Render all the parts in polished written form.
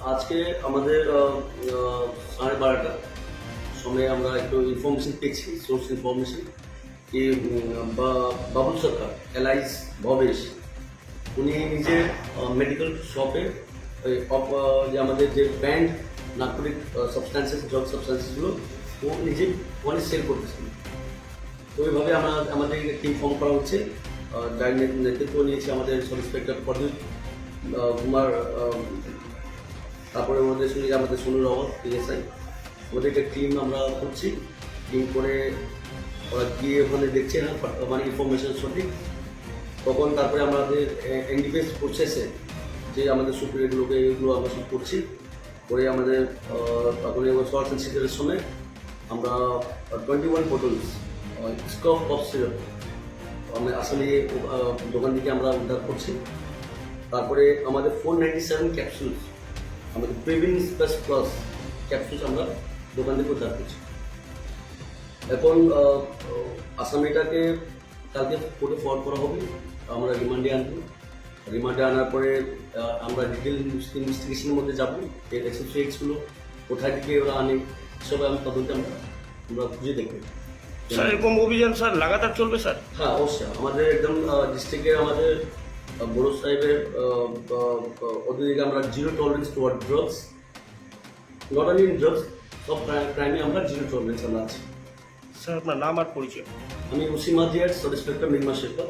আজকে আমাদের 12:30 সময়ে আমরা একটু ইনফরমেশন পেয়েছি, সোর্স ইনফরমেশন কি বাবুল সরকার এলাইস ভবেশ উনি নিজের মেডিকেল শপে যে আমাদের যে ব্যান্ড নার্কোটিক সাবস্ট্যান্সেস ড্রাগ সাবস্ট্যান্সেসগুলো ও নিজে ওখানে সেল করতেছেন। তো ওইভাবে আমাদের টিম ফর্ম করা হচ্ছে। নেতৃত্ব নিয়েছে আমাদের সাব ইন্সপেক্টর প্রদীপ কুমার, তারপরে আমাদের সঙ্গে আমাদের সোনু রাওয়াত পিএসআই, আমাদের একটা টিম আমরা করছি। টিম করে ওরা গিয়ে ওখানে দেখছে না মানে ইনফরমেশন সঠিক, তখন তারপরে আমাদের এনডিপিএস প্রসেসে যে আমাদের সুপিরিয়রগুলোকে এগুলো আমরা সব করছি করে আমাদের তারপরে শর্টস অ্যান্ড সিজারের সময় আমরা 21 বোতলস স্টক কফ সিরাপ আমরা আসলে দোকান থেকে আমরা উদ্ধার করছি। তারপরে আমাদের 497 ক্যাপসুলস আমাদের প্রিভিন প্লাস প্লাস ক্যাপসুলস আমরা দোকান থেকে উদ্ধার করছি। এখন আসামিটাকে কালকে কোর্টে ফরওয়ার্ড করা হবে, আমরা রিমান্ডে আনবো। রিমান্ডে আনার পরে আমরা ডিটেল ইনভেস্টিগেশনের মধ্যে যাবো, এর অ্যাসোসিয়েটসগুলো কোথায় থেকে ওরা আনে সবাই আমি তদন্তে আমরা খুঁজে দেখবো। স্যার এরকম অভিযান স্যার লাগাতার চলবে স্যার? হ্যাঁ অবশ্যই, আমাদের একদম ডিস্ট্রিক্টের আমাদের বড় সাহেবের ওদিকে আমরা zero tolerance toward drugs, not only in drugs, সব ক্রাইমে আমরা জিরো টলারেন্স আমরা আছি। স্যার আপনার নাম আর পরিচয়? আমি ওসি মাজিয়ার sub inspector Nirma Shekhar.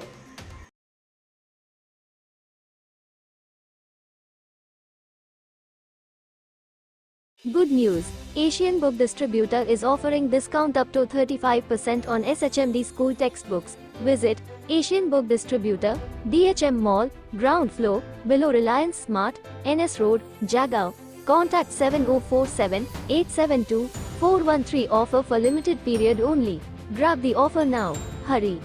Good news! Asian Book Distributor is offering discount up to 35% on SHMD school textbooks. Visit Asian Book Distributor, DHM Mall, ground floor, below Reliance Smart, NS Road, Jagaon. Contact 7047 872 413. Offer for limited period only. Grab the offer now. Hurry!